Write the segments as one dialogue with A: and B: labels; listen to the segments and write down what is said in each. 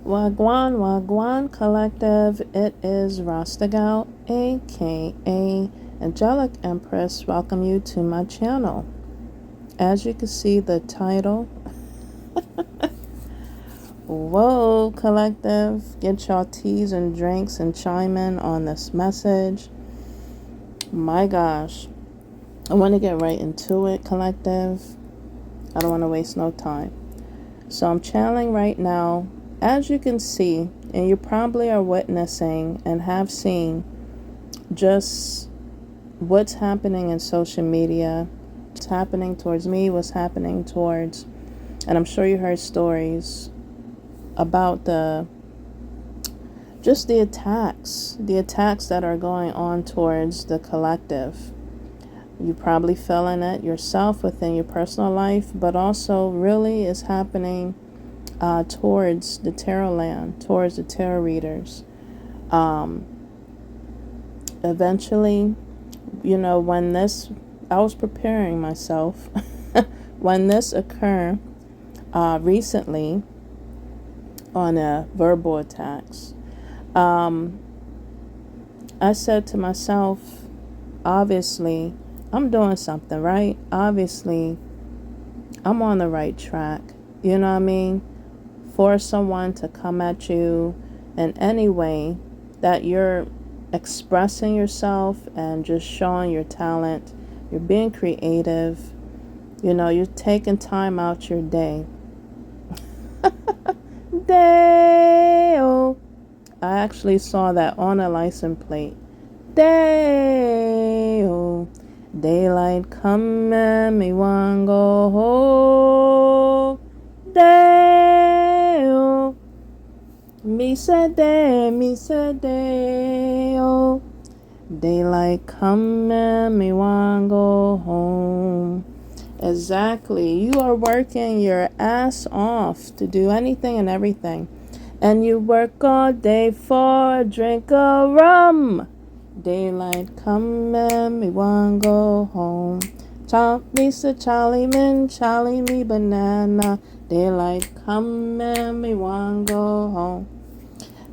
A: Wagwan, Wagwan Collective. It is Rasta Gal, aka Angelic Empress. Welcome you to my channel. As you can see, the title. Whoa, Collective. Get your teas and drinks and chime in on this message. My gosh. I want to get right into it, Collective. I don't want to waste no time. So I'm channeling right now. As you can see, and you probably are witnessing and have seen just what's happening in social media, what's happening towards me, what's happening towards, and I'm sure you heard stories about the attacks that are going on towards the collective. You probably feeling it yourself within your personal life, but also really is happening towards the tarot land, towards the tarot readers. Eventually, when I was preparing myself, when this occurred recently on a verbal attacks, I said to myself, obviously, I'm doing something right. Obviously, I'm on the right track. You know what I mean? For someone to come at you in any way that you're expressing yourself and just showing your talent, you're being creative, you're taking time out your day. Day-o. I actually saw that on a license plate. Day-o. Daylight come and me want go home. Day-o. Me said day, oh. Daylight come and me want go home. Exactly. You are working your ass off to do anything and everything. And you work all day for a drink of rum. Daylight come and me want go home. Me say Charlie min, Charlie me banana. Daylight come and me want go home.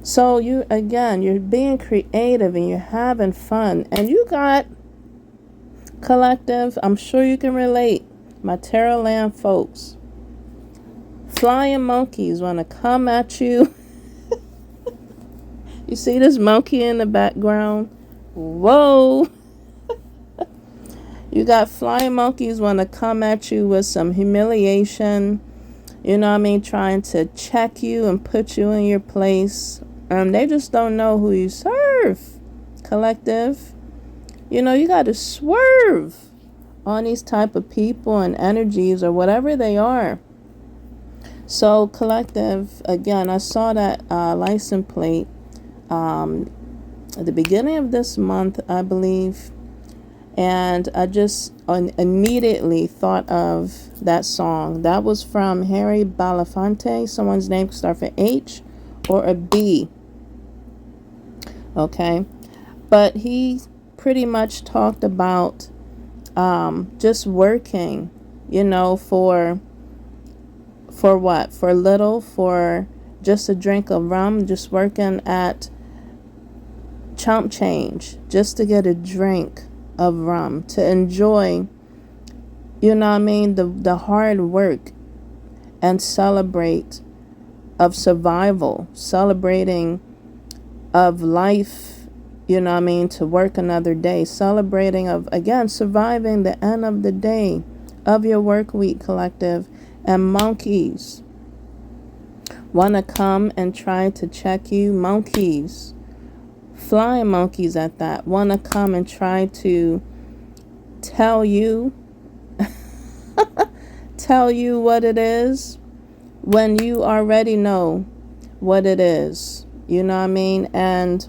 A: So you're being creative and you're having fun. And you got, collective, I'm sure you can relate, my tarot land folks. Flying monkeys want to come at you. You see this monkey in the background? Whoa. You got flying monkeys want to come at you with some humiliation. Trying to check you and put you in your place. They just don't know who you serve, collective. You got to swerve on these type of people and energies or whatever they are. So, collective, again, I saw that license plate at the beginning of this month, I believe. And I just immediately thought of that song. That was from Harry Belafonte. Someone's name could start for H or a B. Okay. But he pretty much talked about just working, for what? For little, for just a drink of rum, just working at chump change, just to get a drink of rum, to enjoy, the hard work and celebrate of survival, celebrating of life, to work another day, celebrating of, again, surviving the end of the day of your work week, collective. And monkeys want to come and try to check you. Monkeys, flying monkeys at that, want to come and try to tell you what it is when you already know what it is. You know what I mean? And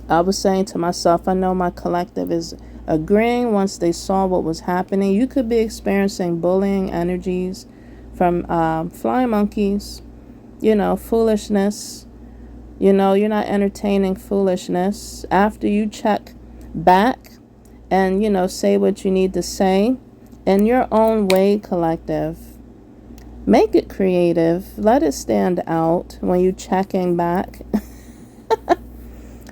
A: I was saying to myself, I know my collective is agreeing once they saw what was happening. You could be experiencing bullying energies from flying monkeys, foolishness. You're not entertaining foolishness. After you check back and, say what you need to say in your own way, collective, Make it creative. Let it stand out when you checking back.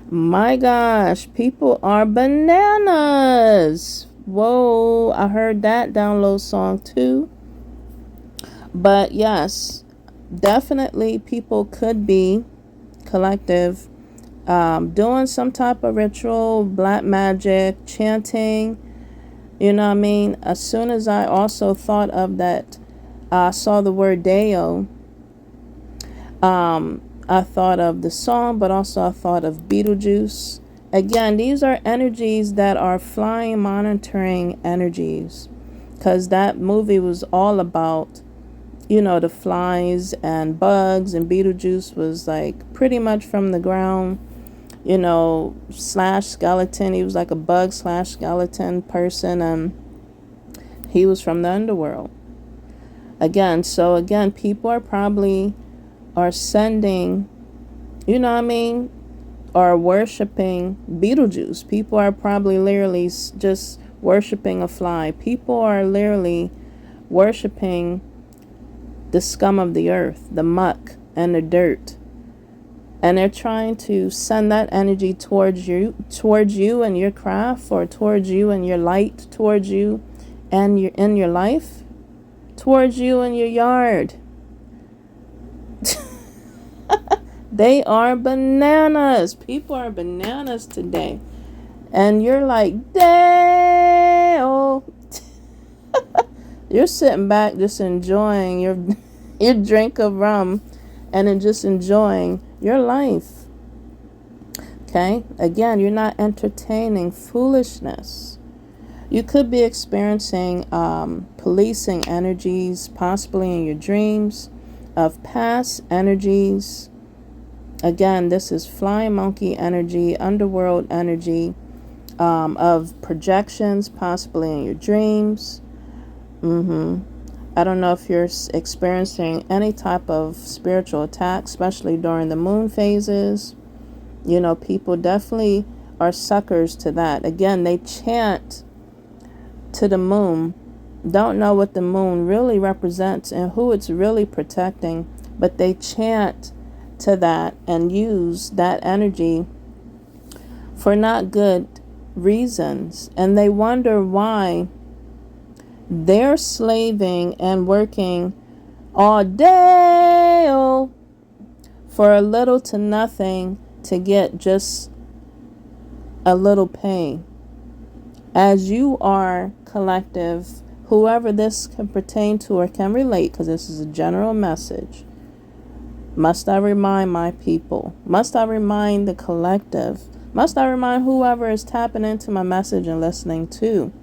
A: My gosh, people are bananas. Whoa, I heard that download song too. But yes, definitely people could be collective, doing some type of ritual, black magic, chanting. You know what I mean? As soon as I also thought of that, I saw the word Deo. I thought of the song, but also I thought of Beetlejuice. Again, these are energies that are flying, monitoring energies. Because that movie was all about, the flies and bugs, and Beetlejuice was like pretty much from the ground, slash skeleton. He was like a bug slash skeleton person, and he was from the underworld. Again, people are sending, are worshiping Beetlejuice. People are probably literally just worshiping a fly. People are literally worshiping the scum of the earth, the muck and the dirt. And they're trying to send that energy towards you and your craft, or towards you and your light, towards you and in your life, towards you and your yard. They are bananas. People are bananas today. And you're like, damn. You're sitting back just enjoying your drink of rum and then just enjoying your life. Okay? Again, you're not entertaining foolishness. You could be experiencing policing energies, possibly in your dreams, of past energies. Again, this is flying monkey energy, underworld energy, of projections, possibly in your dreams. I don't know if you're experiencing any type of spiritual attack, especially during the moon phases. People definitely are suckers to that. Again, they chant to the moon. Don't know what the moon really represents and who it's really protecting, but they chant to that and use that energy for not good reasons. And they wonder why they're slaving and working all day for a little to nothing to get just a little pay. As you are collective, whoever this can pertain to or can relate, because this is a general message, must I remind my people? Must I remind the collective? Must I remind whoever is tapping into my message and listening to?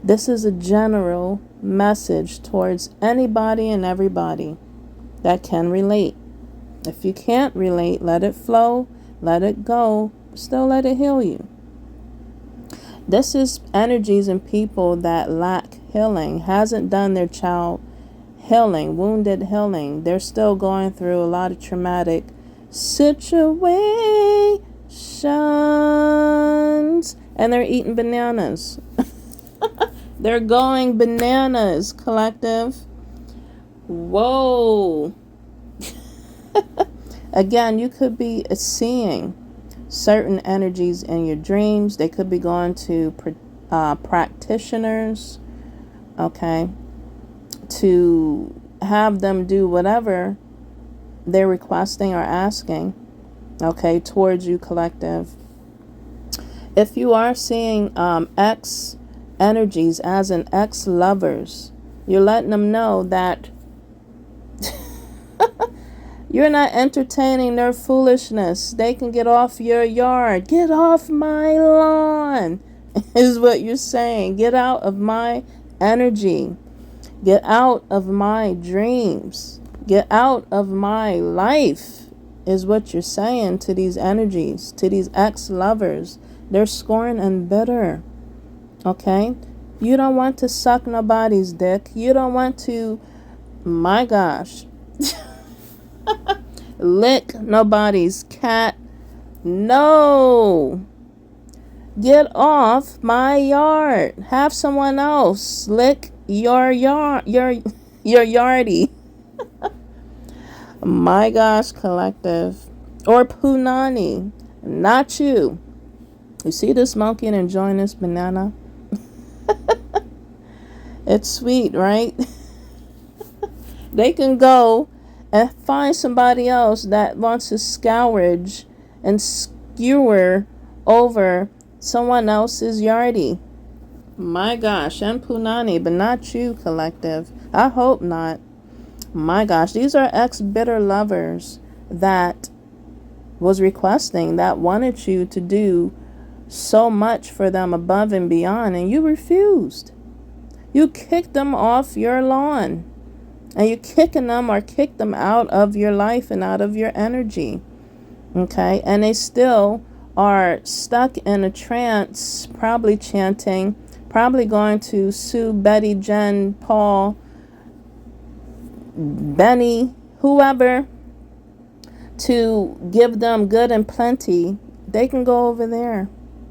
A: This is a general message towards anybody and everybody that can relate. If you can't relate, let it flow, let it go, still let it heal you. This is energies and people that lack healing, hasn't done their child healing, wounded healing. They're still going through a lot of traumatic situations, and they're eating bananas. They're going bananas, collective. Whoa. Again, you could be seeing certain energies in your dreams. They could be going to practitioners, okay, to have them do whatever they're requesting or asking, okay, towards you, collective. If you are seeing ex energies, as in ex-lovers, you're letting them know that you're not entertaining their foolishness. They can get off your yard. Get off my lawn, is what you're saying. Get out of my energy. Get out of my dreams. Get out of my life, is what you're saying to these energies, to these ex-lovers. They're scorned and bitter. Okay? You don't want to suck nobody's dick. You don't want to, my gosh, lick nobody's cat. No. Get off my yard. Have someone else lick your yard. Your yardie. My gosh, collective. Or punani. Not you. You see this monkey and enjoying this banana? It's sweet, right? They can go and find somebody else that wants to scourge and skewer over someone else's yardie. My gosh, and punani, but not you, collective. I hope not. My gosh, these are ex-bitter lovers that was requesting, that wanted you to do so much for them above and beyond, and you refused. You kicked them off your lawn, and you're kicking them or kicked them out of your life and out of your energy. Okay, and they still are stuck in a trance, probably chanting, probably going to sue Betty, Jen, Paul, Benny, whoever, to give them good and plenty. They can go over there.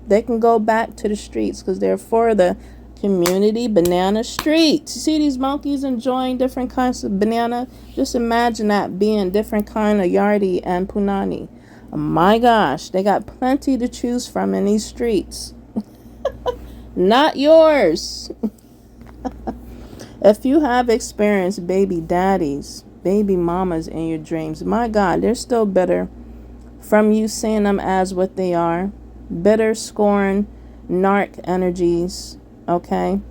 A: They can go back to the streets because they're for the community banana streets. You see these monkeys enjoying different kinds of banana? Just imagine that being different kind of yardie and punani. Oh my gosh, they got plenty to choose from in these streets. Not yours. If you have experienced baby daddies, baby mamas in your dreams, my God, they're still bitter from you seeing them as what they are. Bitter, scorn, narc energies, okay?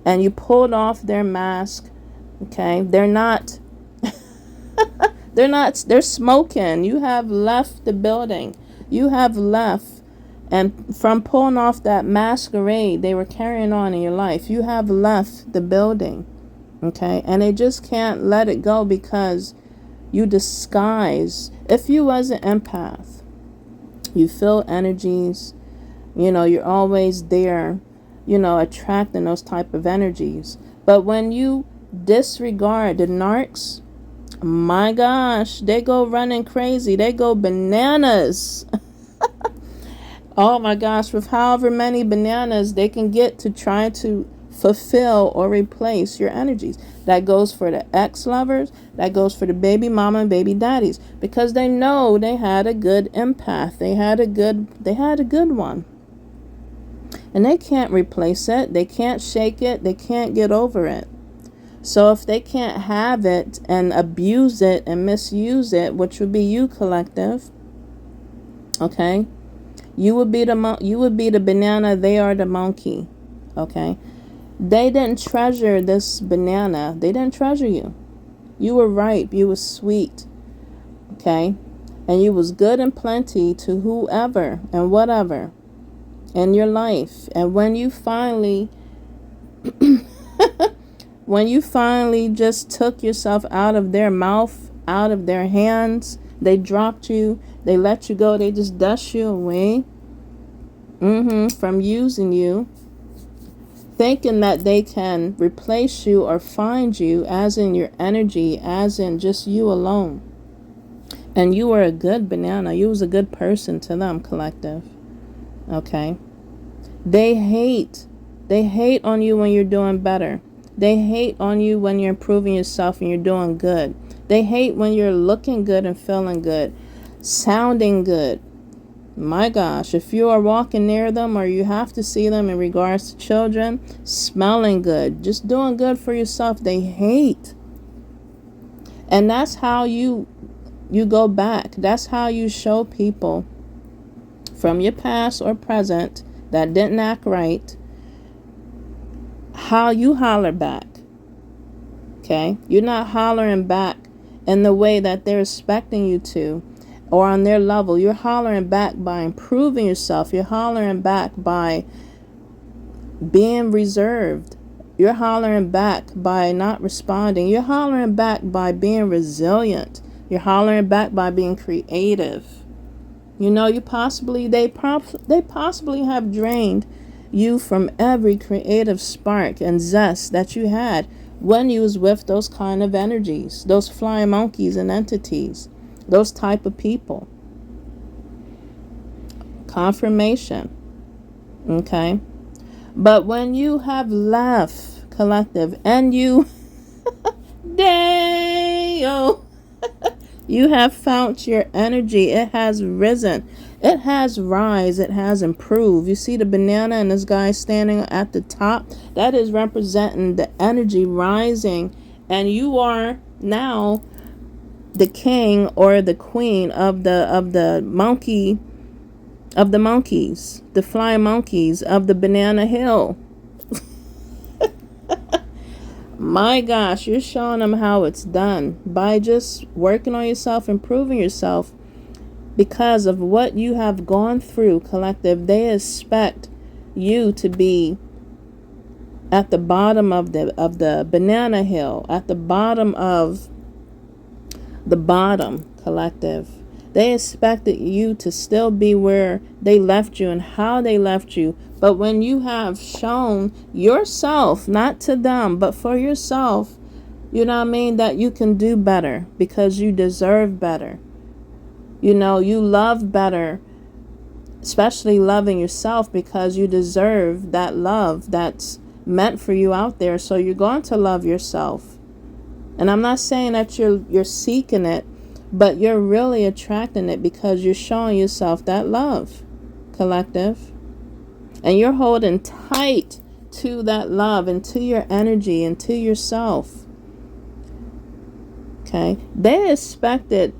A: And you pulled off their mask, okay? They're smoking. You have left the building. You have left. And from pulling off that masquerade they were carrying on in your life, you have left the building, okay? And they just can't let it go because you disguise. If you was an empath, you feel energies, you're always there, attracting those type of energies. But when you disregard the narcs, my gosh, they go running crazy. They go bananas. Oh my gosh, with however many bananas they can get to try to fulfill or replace your energies. That goes for the ex-lovers. That goes for the baby mama and baby daddies. Because they know they had a good empath. They had a good one. And they can't replace it. They can't shake it. They can't get over it. So if they can't have it and abuse it and misuse it, which would be you, collective, okay? You would be the banana, they are the monkey, okay? They didn't treasure this banana. They didn't treasure you. You were ripe. You were sweet, okay? And you was good and plenty to whoever and whatever in your life. And when you finally just took yourself out of their mouth, out of their hands, they dropped you, they let you go, they just dust you away from using you, thinking that they can replace you or find you as in your energy, as in just you alone. And you were a good banana. You was a good person to them, collective. Okay? They hate on you when you're doing better. They hate on you when you're improving yourself and you're doing good. They hate when you're looking good and feeling good, sounding good. My gosh, if you are walking near them or you have to see them in regards to children, smelling good, just doing good for yourself, they hate. And that's how you go back. That's how you show people from your past or present that didn't act right, how you holler back. Okay? You're not hollering back in the way that they're expecting you to or on their level. You're hollering back by improving yourself. You're hollering back by being reserved. You're hollering back by not responding. You're hollering back by being resilient. You're hollering back by being creative. They possibly have drained you from every creative spark and zest that you had when you was with those kind of energies, those flying monkeys and entities, those type of people. Confirmation. Okay? But when you have left, collective, and you Day-o. You have found your energy. It has risen. It has rise. It has improved. You see the banana and this guy standing at the top? That is representing the energy rising. And you are now the king or the queen of the monkey, of the monkeys, the flying monkeys of the banana hill. My gosh, you're showing them how it's done by just working on yourself, improving yourself. Because of what you have gone through, collective, they expect you to be at the bottom of the banana hill, at the bottom of the bottom, collective. They expected you to still be where they left you and how they left you. But when you have shown yourself, not to them, but for yourself, you know what I mean, that you can do better because you deserve better. You know, you love better, especially loving yourself, because you deserve that love that's meant for you out there. So you're going to love yourself. And I'm not saying that you're seeking it, but you're really attracting it because you're showing yourself that love, collective. And you're holding tight to that love and to your energy and to yourself. Okay? They expected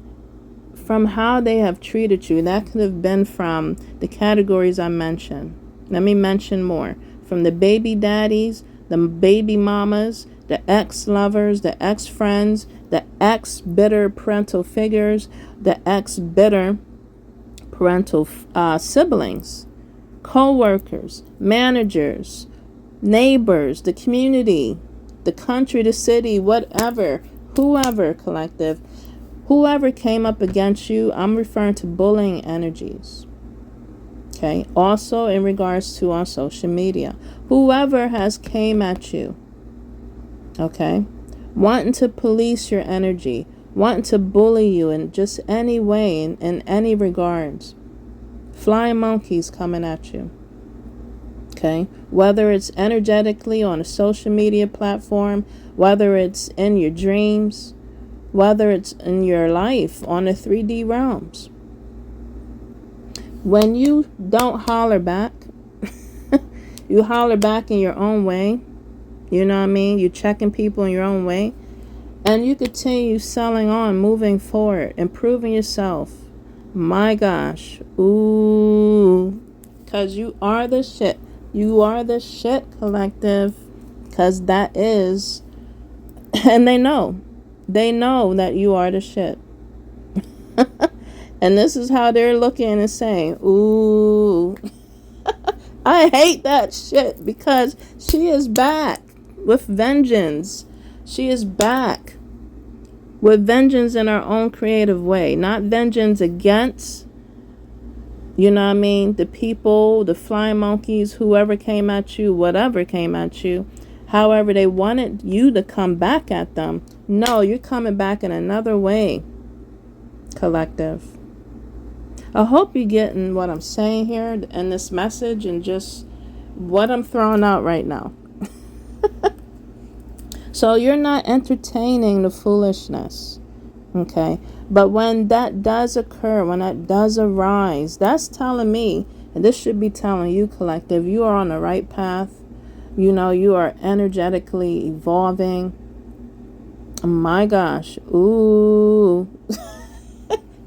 A: from how they have treated you. That could have been from the categories I mentioned. Let me mention more. From the baby daddies, the baby mamas, the ex-lovers, the ex-friends, the ex-bitter parental figures, the ex-bitter parental siblings, co-workers, managers, neighbors, the community, the country, the city, whatever, whoever, collective. Whoever came up against you, I'm referring to bullying energies. Okay. Also in regards to on social media, whoever has came at you. Okay. Wanting to police your energy, wanting to bully you in just any way, in any regards. Flying monkeys coming at you. Okay. Whether it's energetically on a social media platform, whether it's in your dreams, whether it's in your life on the 3D realms. When you don't holler back, you holler back in your own way. You know what I mean? You're checking people in your own way. And you continue selling on, moving forward, improving yourself. My gosh. Ooh. Because you are the shit. You are the shit, collective. Because that is. And they know. They know that you are the shit. And this is how they're looking and saying, ooh, I hate that shit, because she is back with vengeance. She is back with vengeance in her own creative way. Not vengeance against, you know what I mean, the people, the flying monkeys, whoever came at you, whatever came at you. However, they wanted you to come back at them. No, you're coming back in another way, collective. I hope you're getting what I'm saying here in this message and just what I'm throwing out right now. So you're not entertaining the foolishness, okay? But when that does occur, when that does arise, that's telling me, and this should be telling you, collective, you are on the right path. You know, you are energetically evolving. Oh my gosh. Ooh.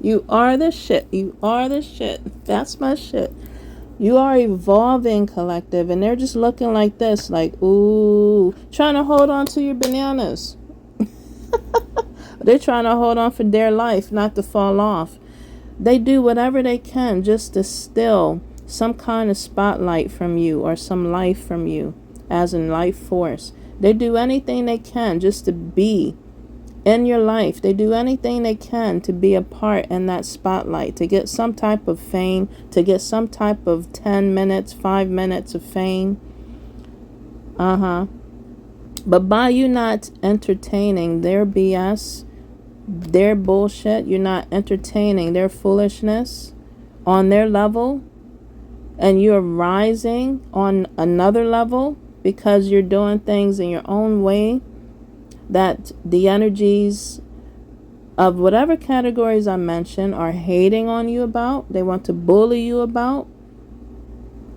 A: You are the shit. You are the shit. That's my shit. You are evolving, collective. And they're just looking like this. Like, ooh. Trying to hold on to your bananas. They're trying to hold on for dear life, not to fall off. They do whatever they can just to steal some kind of spotlight from you or some life from you, as in life force. They do anything they can just to be in your life. They do anything they can to be a part in that spotlight, to get some type of fame, to get some type of 10 minutes, 5 minutes of fame. But by you not entertaining their BS, their bullshit, you're not entertaining their foolishness on their level, and you're rising on another level because you're doing things in your own way. that the energies of whatever categories I mentioned are hating on you about, they want to bully you about.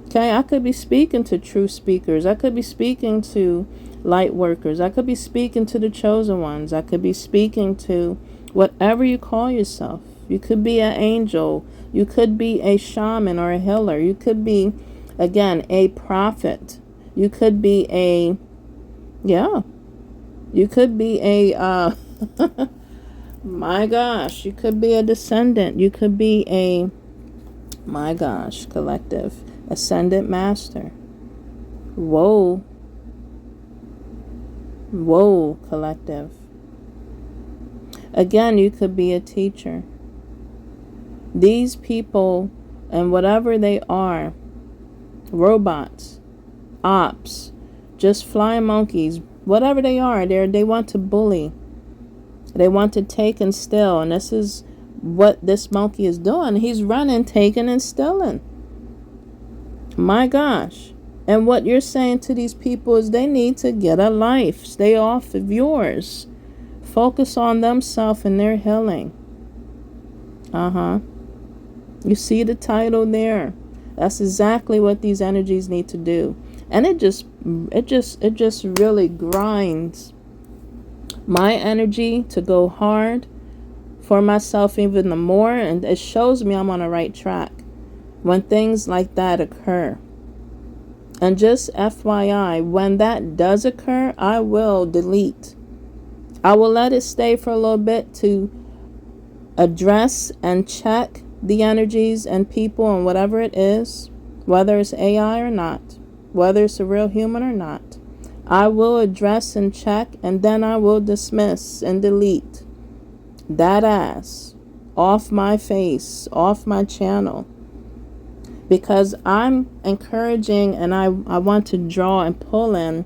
A: Okay, I could be speaking to true speakers. I could be speaking to light workers. I could be speaking to the chosen ones. I could be speaking to whatever you call yourself. You could be an angel. You could be a shaman or a healer. You could be, again, a prophet. You could be a, yeah, you could be a, my gosh, you could be a descendant. You could be a, my gosh, collective, ascendant master. Whoa. Whoa, collective. Again, you could be a teacher. These people, and whatever they are, robots, ops, just flying monkeys, whatever they are, they want to bully. They want to take and steal. And this is what this monkey is doing. He's running, taking, and stealing. My gosh. And what you're saying to these people is they need to get a life. Stay off of yours. Focus on themselves and their healing. You see the title there. That's exactly what these energies need to do. And it just really grinds my energy to go hard for myself even the more. And it shows me I'm on the right track when things like that occur. And just FYI, when that does occur, I will delete. I will let it stay for a little bit to address and check the energies and people and whatever it is, whether it's AI or not, whether it's a real human or not. I will address and check, and then I will dismiss and delete that ass off my face, off my channel. Because I'm encouraging and I want to draw and pull in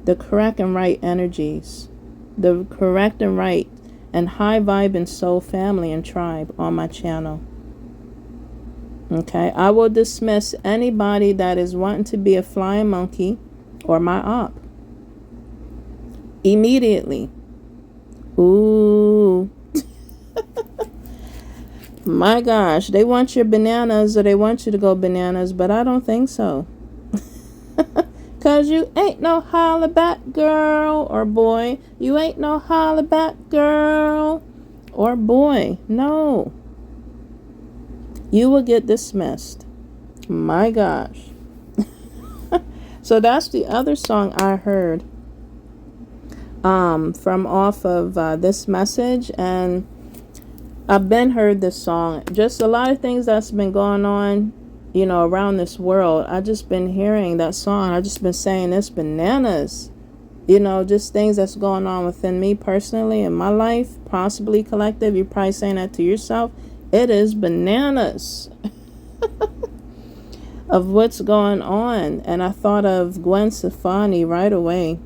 A: the correct and right energies, the correct and right and high vibe and soul family and tribe on my channel. Okay, I will dismiss anybody that is wanting to be a flying monkey or my op immediately. Ooh. My gosh, they want your bananas or they want you to go bananas, but I don't think so. Because you ain't no holla back girl or boy. You ain't no holla back girl or boy. No. You will get dismissed. My gosh. So that's the other song I heard from off of this message. And I've been heard this song. Just a lot of things that's been going on, you know, around this world. I just been hearing that song. I just been saying it's bananas. You know, just things that's going on within me personally in my life, possibly collective. You're probably saying that to yourself. It is bananas of what's going on. And I thought of Gwen Stefani right away.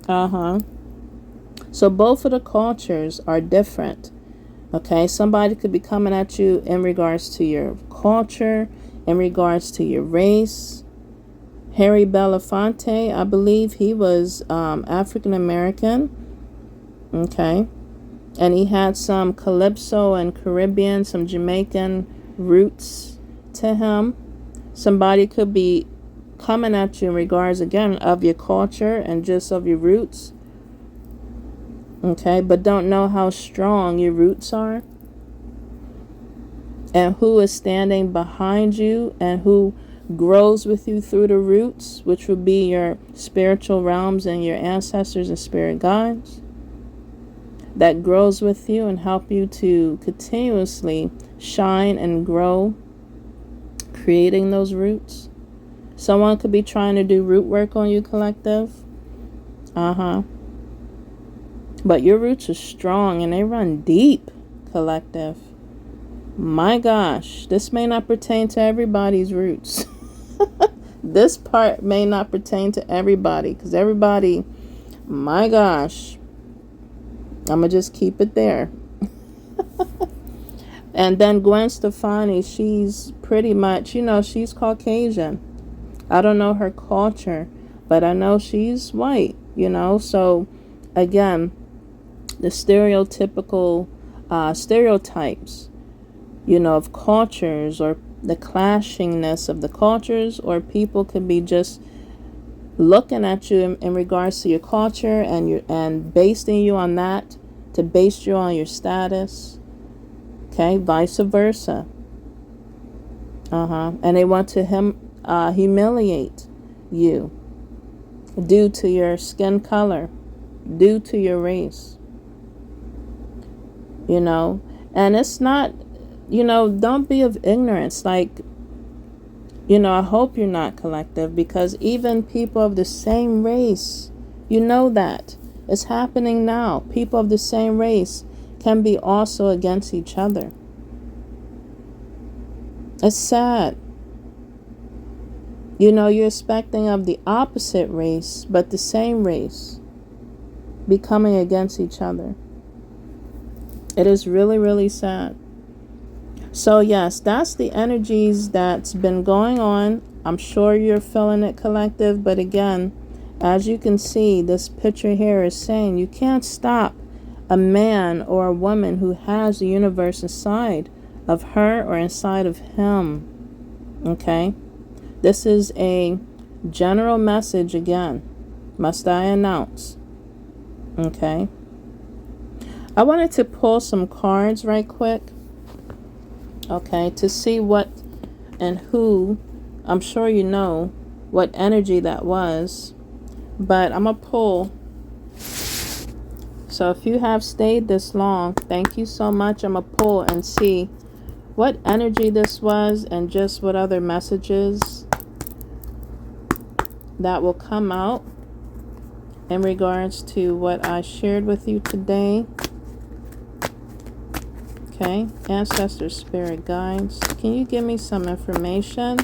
A: So both of the cultures are different. Okay, somebody could be coming at you in regards to your culture, in regards to your race. Harry Belafonte, I believe he was African American. Okay, and he had some Calypso and Caribbean, some Jamaican roots to him. Somebody could be coming at you in regards, again, of your culture and just of your roots. Okay, but don't know how strong your roots are and who is standing behind you and who grows with you through the roots, which would be your spiritual realms and your ancestors and spirit guides that grows with you and help you to continuously shine and grow, creating those roots. Someone could be trying to do root work on you, collective. But your roots are strong and they run deep, collective. My gosh, this may not pertain to everybody's roots. This part may not pertain to everybody because everybody, my gosh, I'm going to just keep it there. And then Gwen Stefani, she's pretty much, you know, she's Caucasian. I don't know her culture, but I know she's white, you know. So, again, the stereotypical stereotypes, you know, of cultures, or the clashingness of the cultures, or people could be just looking at you in regards to your culture and basing you on that to base you on your status. Okay, vice versa. And they want to humiliate you due to your skin color, due to your race. You know, and it's not, you know, don't be of ignorance. Like, you know, I hope you're not, collective, because even people of the same race, you know that. It's happening now. People of the same race can be also against each other. It's sad. You know, you're expecting of the opposite race, but the same race becoming against each other. It is really, really sad. So yes, that's the energies that's been going on. I'm sure you're feeling it, collective. But again, as you can see, this picture here is saying you can't stop a man or a woman who has the universe inside of her or inside of him. Okay? This is a general message again. Must I announce? Okay? I wanted to pull some cards right quick. Okay, to see what and who, I'm sure you know what energy that was, but I'm going to pull. So if you have stayed this long, thank you so much. I'm going to pull and see what energy this was and just what other messages that will come out in regards to what I shared with you today. Okay, ancestor, spirit guides, can you give me some information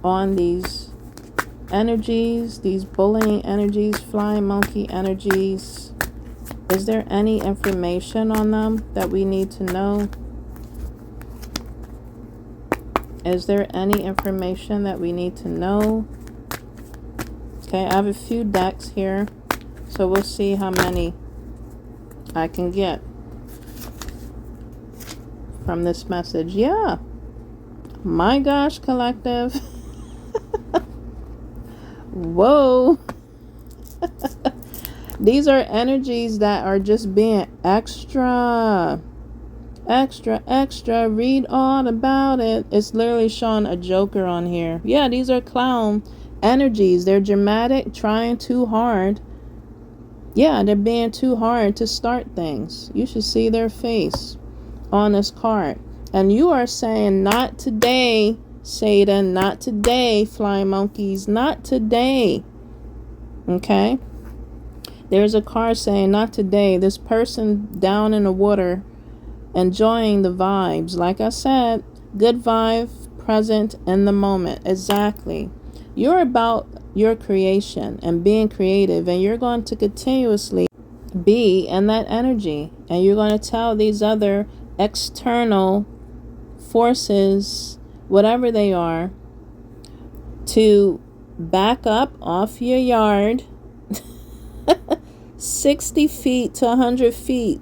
A: on these energies, these bullying energies, flying monkey energies? Is there any information on them that we need to know? Is there any information that we need to know? Okay, I have a few decks here, so we'll see how many I can get from this message. Yeah, my gosh, collective. Whoa. These are energies that are just being extra read all about it. It's literally showing a joker on here. Yeah, these are clown energies. They're dramatic, trying too hard. Yeah, they're being too hard to start things. You should see their face on this card. And you are saying, not today, Satan, not today, flying monkeys, not today. Okay, there's a card saying, not today. This person down in the water, enjoying the vibes. Like I said, good vibe, present in the moment. Exactly. You're about your creation and being creative, and you're going to continuously be in that energy, and you're going to tell these other external forces, whatever they are, to back up off your yard 60 feet to 100 feet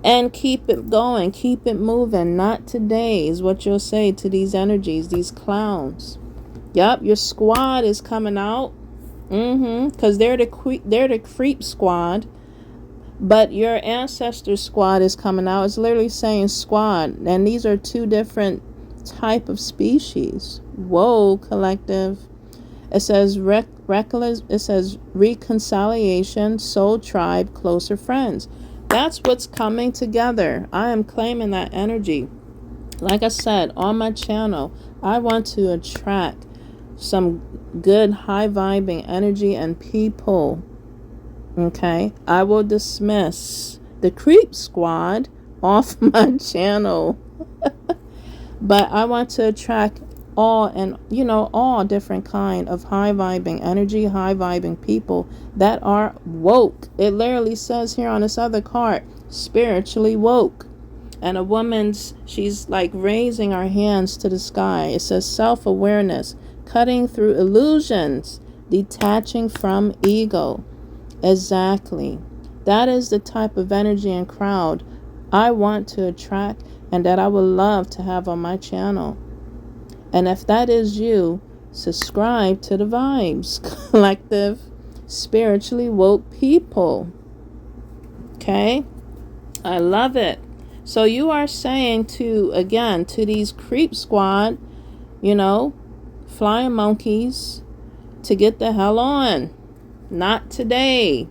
A: and keep it going, keep it moving. Not today is what you'll say to these energies, these clowns. Yep, your squad is coming out. Because they're the creep squad. But your ancestor squad is coming out. It's literally saying squad. And these are two different type of species. Whoa, collective. It says it says reconciliation, soul tribe, closer friends. That's what's coming together. I am claiming that energy. Like I said, on my channel, I want to attract some good high vibing energy and people. Okay, I will dismiss the creep squad off my channel. But I want to attract all, and all different kind of high vibing energy, high vibing people that are woke. It literally says here on this other card, spiritually woke. And a woman's, she's like raising her hands to the sky. It says self-awareness, cutting through illusions, detaching from ego. Exactly. That is the type of energy and crowd I want to attract and that I would love to have on my channel. And if that is you, subscribe to the Vibes Collective, spiritually woke people. Okay? I love it. So you are saying to these creep squad, flying monkeys, to get the hell on. Not today.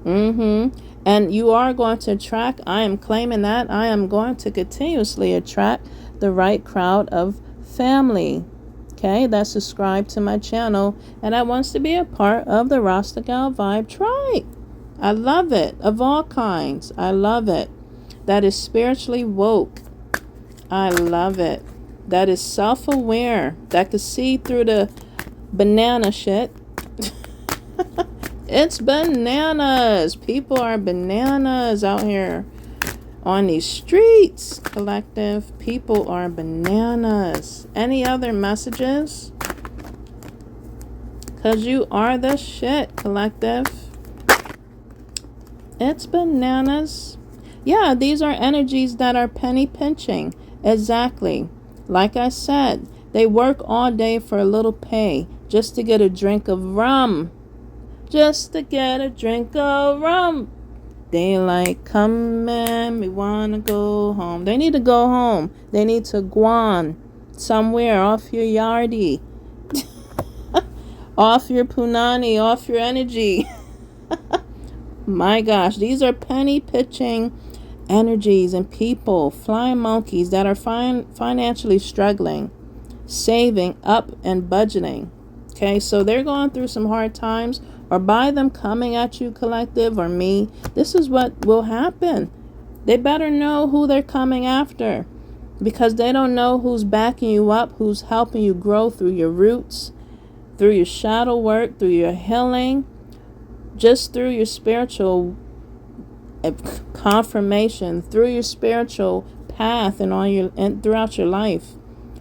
A: And you are going to attract, I am claiming that, I am going to continuously attract the right crowd of family, okay, that subscribe to my channel and that wants to be a part of the Rasta Gal Vibe tribe. I love it. Of all kinds. I love it. That is spiritually woke. I love it. That is self-aware. That could see through the banana shit. It's bananas. People are bananas out here on these streets, collective. People are bananas. Any other messages? Because you are the shit, collective. It's bananas. Yeah, these are energies that are penny pinching. Exactly. Like I said, they work all day for a little pay just to get a drink of rum. Just to get a drink of rum. They like, come man, we want to go home. They need to go home. They need to go on somewhere off your yardie. Off your punani, off your energy. My gosh, these are penny pitching energies and people, flying monkeys that are financially struggling, saving up and budgeting. Okay, so they're going through some hard times, or by them coming at you, collective, or me, this is what will happen. They better know who they're coming after, because they don't know who's backing you up, who's helping you grow through your roots, through your shadow work, through your healing, just through your spiritual confirmation, through your spiritual path and throughout your life.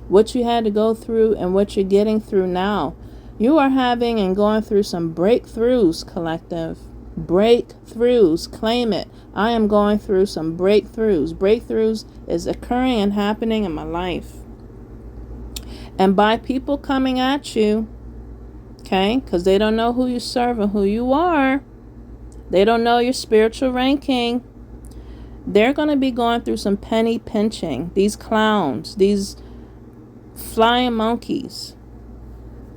A: What you had to go through and what you're getting through now. You are having and going through some breakthroughs, collective. Breakthroughs. Claim it. I am going through some breakthroughs. Breakthroughs is occurring and happening in my life. And by people coming at you, okay, because they don't know who you serve and who you are. They don't know your spiritual ranking. They're going to be going through some penny pinching. These clowns, these flying monkeys.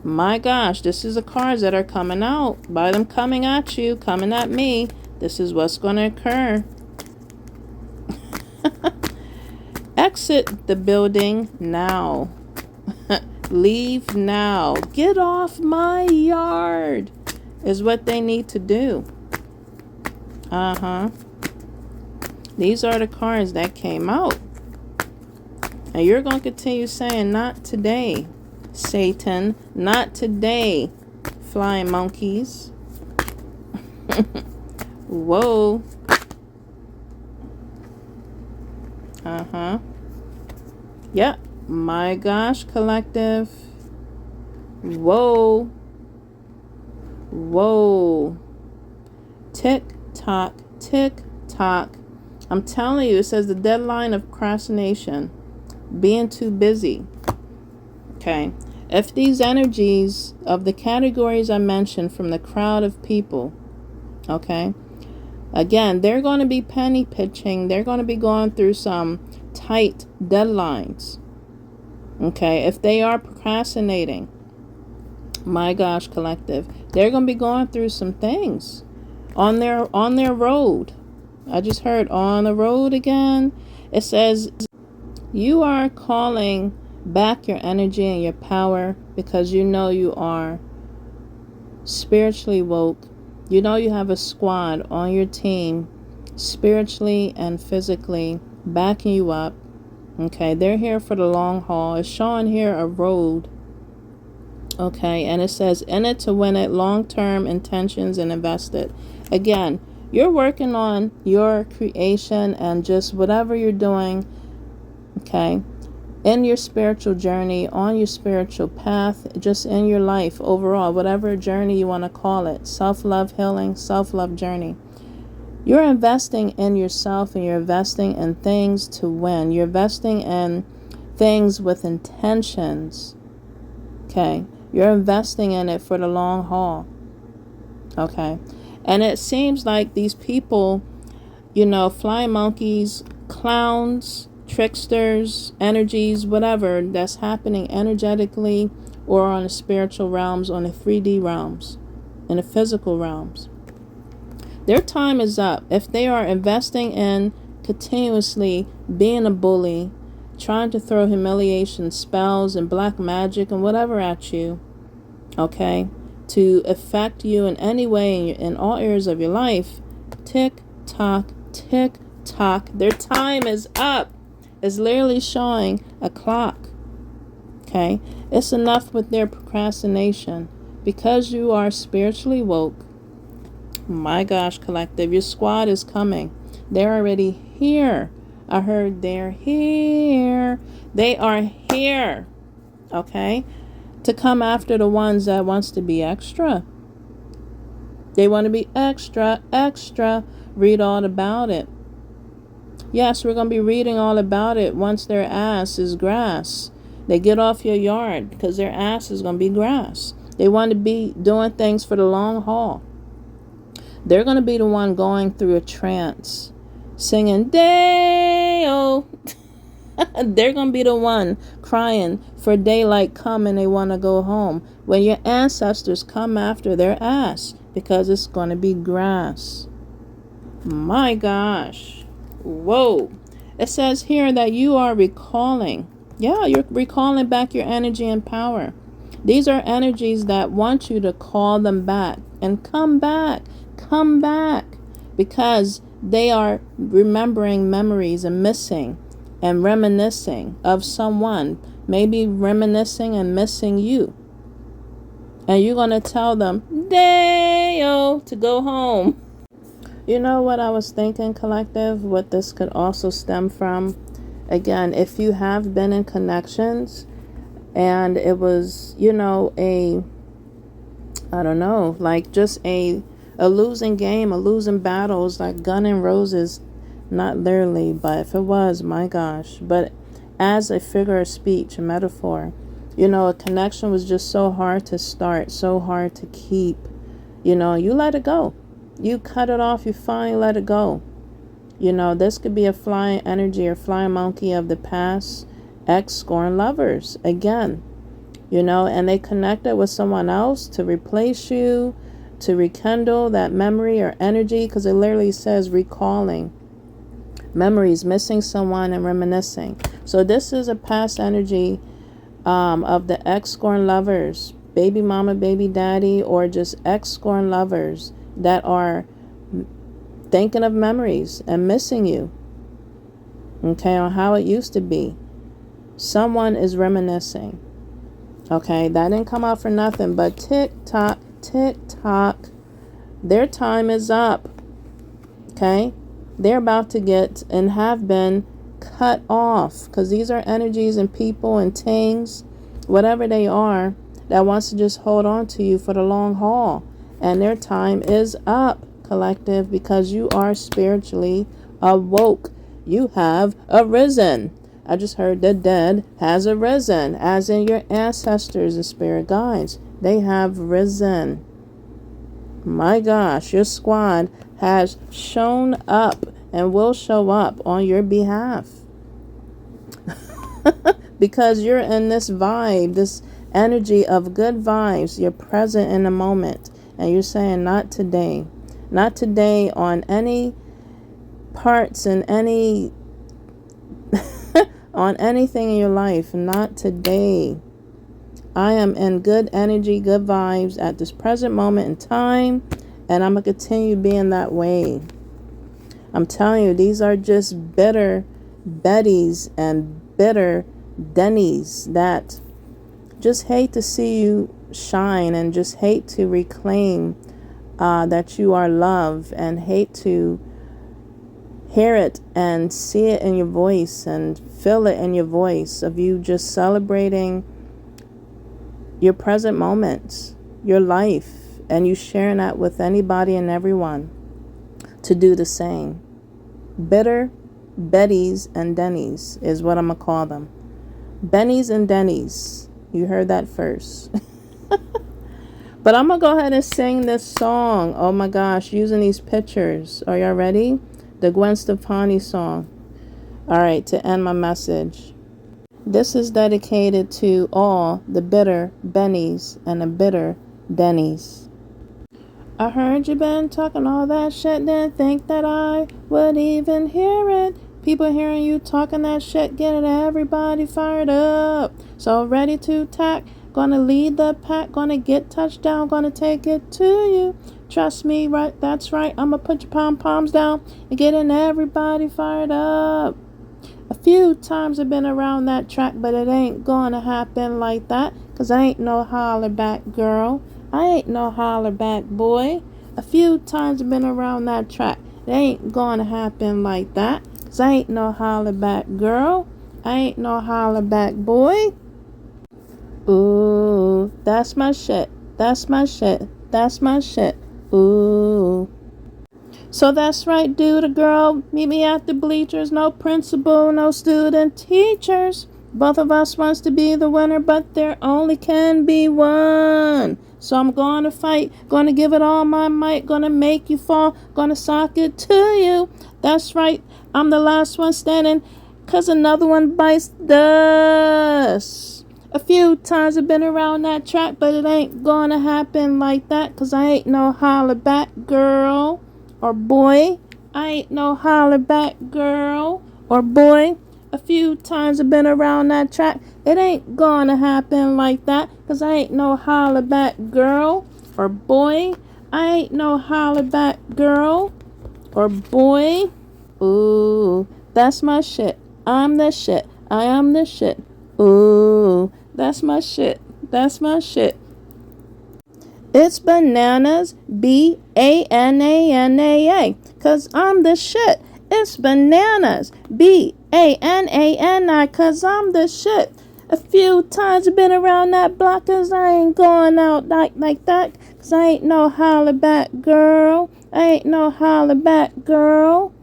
A: My gosh, this is the cards that are coming out. By them coming at you, coming at me, this is what's going to occur. Exit the building now. Leave now. Get off my yard is what they need to do. These are the cards that came out. And you're going to continue saying, not today, Satan. Not today, flying monkeys. Whoa. Yep. My gosh, collective. Whoa. Whoa. Tick tock, tick tock. I'm telling you, it says the deadline of procrastination. Being too busy. Okay. If these energies of the categories I mentioned from the crowd of people, okay, again, they're going to be penny pitching. They're going to be going through some tight deadlines. Okay, if they are procrastinating, my gosh, collective, they're going to be going through some things on their road. I just heard on the road again. It says you are calling back your energy and your power because you know you are spiritually woke. You know you have a squad on your team, spiritually and physically, backing you up. Okay, they're here for the long haul. It's showing here a road. Okay, and it says in it to win it, long-term intentions and invest it. Again, you're working on your creation and just whatever you're doing, okay, in your spiritual journey, on your spiritual path, just in your life overall, whatever journey you want to call it, self-love healing, self-love journey. You're investing in yourself, and you're investing in things to win. You're investing in things with intentions. Okay? You're investing in it for the long haul. Okay? And it seems like these people, flying monkeys, clowns, tricksters, energies, whatever that's happening energetically or on the spiritual realms, on the 3D realms, in the physical realms. Their time is up. If they are investing in continuously being a bully, trying to throw humiliation spells and black magic and whatever at you, okay, to affect you in any way in all areas of your life, tick tock, their time is up. It's literally showing a clock. Okay, it's enough with their procrastination. Because you are spiritually woke, my gosh, collective, your squad is coming. They're already here. I heard they're here. They are here. Okay, to come after the ones that wants to be extra. They want to be extra. Read all about it. Yes, we're going to be reading all about it once their ass is grass. They get off your yard because their ass is going to be grass. They want to be doing things for the long haul. They're going to be the one going through a trance, singing, Day-o. They're going to be the one crying for daylight come and they want to go home. When your ancestors come after their ass because it's going to be grass. My gosh. Whoa. It says here that you are recalling. Yeah, you're recalling back your energy and power. These are energies that want you to call them back and come back, because they are remembering memories and missing and reminiscing of someone, maybe reminiscing and missing you. And you're going to tell them, Day-o, to go home. You know what I was thinking, collective? What this could also stem from? Again, if you have been in connections and it was, just a losing game, a losing battle. It's like gun and roses, not literally, but if it was, my gosh. But as a figure of speech, a metaphor, a connection was just so hard to start, so hard to keep. You let it go. You cut it off, you finally let it go. This could be a flying energy or flying monkey of the past, ex-scorn lovers, again. And they connected with someone else to replace you, to rekindle that memory or energy, because it literally says recalling. Memories, missing someone and reminiscing. So this is a past energy of the ex-scorn lovers, baby mama, baby daddy, or just ex-scorn lovers that are thinking of memories and missing you, okay, on how it used to be. Someone is reminiscing. Okay, that didn't come out for nothing, but tick tock, their time is up. Okay, they're about to get and have been cut off, because these are energies and people and things, whatever they are, that wants to just hold on to you for the long haul. And their time is up, collective, because you are spiritually awoke. You have arisen. I just heard the dead has arisen, as in your ancestors and spirit guides. They have risen. My gosh, your squad has shown up and will show up on your behalf. Because you're in this vibe, this energy of good vibes. You're present in the moment. And you're saying, not today. Not today on any parts and any on anything in your life. Not today. I am in good energy, good vibes at this present moment in time. And I'm going to continue being that way. I'm telling you, these are just bitter Bettys and bitter Dennies that just hate to see you shine and just hate to reclaim that you are loved, and hate to hear it and see it in your voice and feel it in your voice of you just celebrating your present moments, your life, and you sharing that with anybody and everyone. to do the same. Bitter Bettys and Denny's is what I'm going to call them. Benny's and Denny's. You heard that first. But I'm going to go ahead and sing this song. Oh my gosh, using these pictures. Are y'all ready? The Gwen Stefani song. All right, to end my message. This is dedicated to all the bitter Bennies and the bitter Denny's. I heard you been talking all that shit, didn't think that I would even hear it. People hearing you talking that shit, getting everybody fired up. So ready to attack, gonna lead the pack, gonna get touchdown, gonna take it to you. Trust me, right? That's right. I'ma put your pom-poms down and getting everybody fired up. A few times I've been around that track, but it ain't gonna happen like that. Cause I ain't no holler back girl. I ain't no holler back boy. A few times I've been around that track. It ain't gonna happen like that. Cause I ain't no holler back girl. I ain't no holler back boy. Ooh, that's my shit. That's my shit. That's my shit. Ooh. So that's right, dude or girl. Meet me at the bleachers. No principal, no student, teachers. Both of us wants to be the winner, but there only can be one. So I'm gonna fight, gonna give it all my might, gonna make you fall, gonna sock it to you. That's right, I'm the last one standing, cause another one bites dust. A few times I've been around that track, but it ain't gonna happen like that, cause I ain't no holler back girl or boy. I ain't no holler back girl or boy. A few times I've been around that track. It ain't gonna happen like that. Cause I ain't no holler back girl or boy. I ain't no holler back girl or boy. Ooh, that's my shit. I'm the shit. I am the shit. Ooh, that's my shit. That's my shit. It's bananas, B-A-N-A-N-A-A. Cause I'm the shit. It's bananas, B-A-N-A-N-I. Cause I'm the shit. A few times I've been around that block, cause I ain't going out like that. Cause I ain't no holler back girl. I ain't no holler back girl.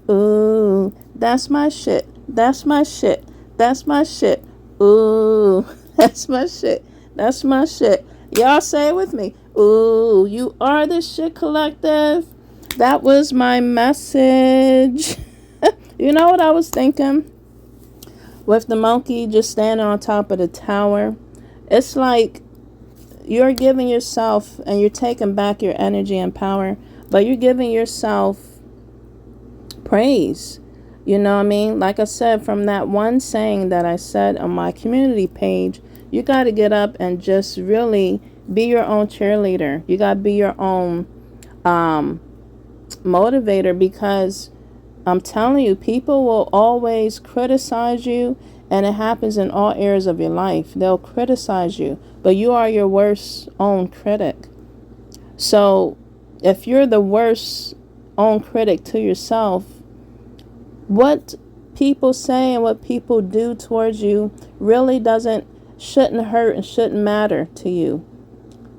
A: Ooh, that's my shit. That's my shit. That's my shit. Ooh, that's my shit. That's my shit. Y'all say it with me. Ooh, you are the shit collective. That was my message. You know what I was thinking? With the monkey just standing on top of the tower. It's like you're giving yourself and you're taking back your energy and power. But you're giving yourself praise. You know what I mean? Like I said, from that one saying that I said on my community page, you got to get up and just really be your own cheerleader. You got to be your own motivator, because I'm telling you, people will always criticize you, and it happens in all areas of your life. They'll criticize you, but you are your worst own critic. So if you're the worst own critic to yourself, what people say and what people do towards you really shouldn't hurt and shouldn't matter to you.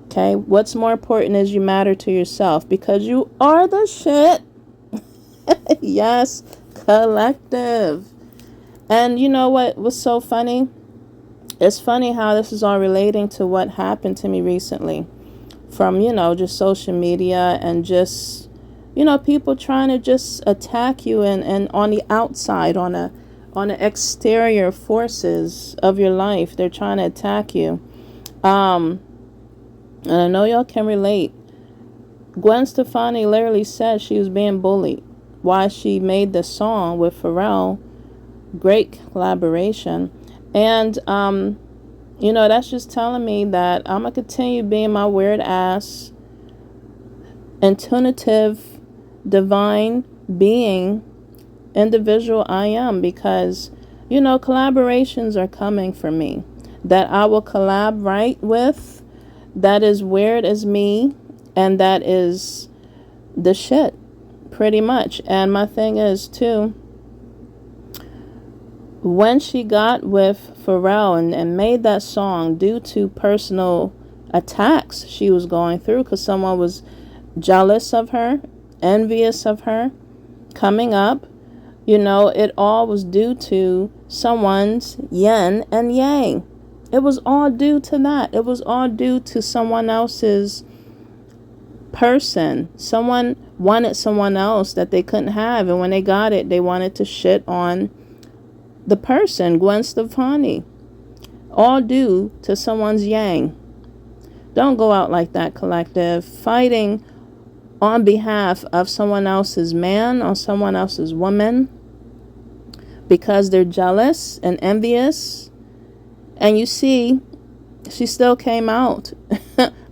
A: Okay, what's more important is you matter to yourself, because you are the shit. Yes, collective. And you know what was so funny? It's funny how this is all relating to what happened to me recently, from, just social media and just, people trying to just attack you and on the outside, on the exterior forces of your life. They're trying to attack you. And I know y'all can relate. Gwen Stefani literally said she was being bullied. Why she made the song with Pharrell. Great collaboration. And, that's just telling me that I'm going to continue being my weird ass, intunitive, divine being, individual I am. Because, collaborations are coming for me. That I will collab right with. That is weird as me, and that is the shit, pretty much. And my thing is, too, when she got with Pharrell and made that song due to personal attacks she was going through, because someone was jealous of her, envious of her coming up. You know, it all was due to someone's yin and yang. It was all due to that. It was all due to someone else's person. Someone wanted someone else that they couldn't have, and when they got it, they wanted to shit on the person, Gwen Stefani. All due to someone's yang. Don't go out like that, collective, fighting on behalf of someone else's man or someone else's woman because they're jealous and envious. And you see, she still came out.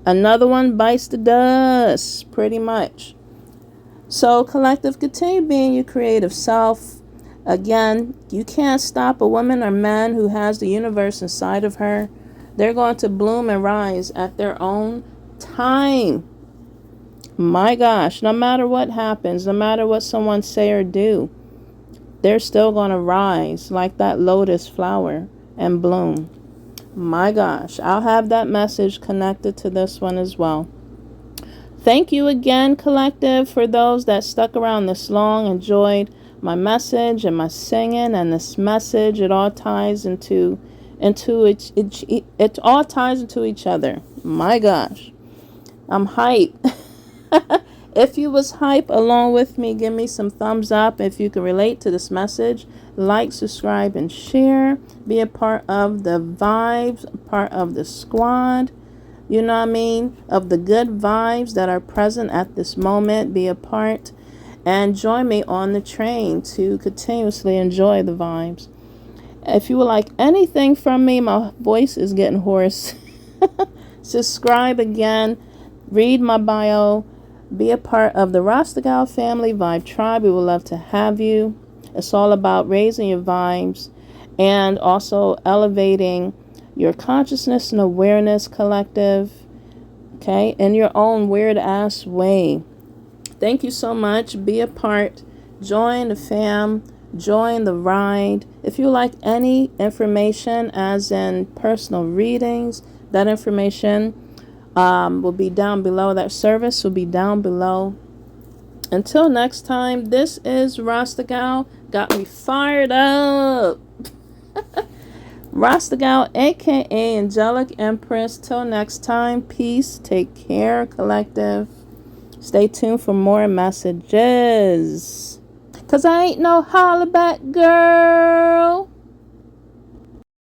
A: Another one bites the dust, pretty much. So, collective, continue being your creative self. Again, you can't stop a woman or man who has the universe inside of her. They're going to bloom and rise at their own time. My gosh, no matter what happens, no matter what someone say or do, they're still going to rise like that lotus flower and bloom. My gosh, I'll have that message connected to this one as well. Thank you again, collective, for those that stuck around this long, enjoyed my message and my singing and this message. It all ties into it all ties into each other. My gosh, I'm hype. If you was hype along with me, give me some thumbs up. If you can relate to this message, like, subscribe, and share. Be a part of the vibes, part of the squad. You know what I mean? Of the good vibes that are present at this moment. Be a part and join me on the train to continuously enjoy the vibes. If you would like anything from me, my voice is getting hoarse. Subscribe again. Read my bio. Be a part of the Rasta Gal family vibe tribe. We would love to have you. It's all about raising your vibes and also elevating your consciousness and awareness, collective. Okay? In your own weird ass way. Thank you so much. Be a part. Join the fam. Join the ride. If you like any information, as in personal readings, that information will be down below. That service will be down below. Until next time, this is Rasta Gal. Got me fired up. Rasta Gal, aka Angelic Empress. Till next time, peace. Take care, collective. Stay tuned for more messages. 'Cause I ain't no holla back girl.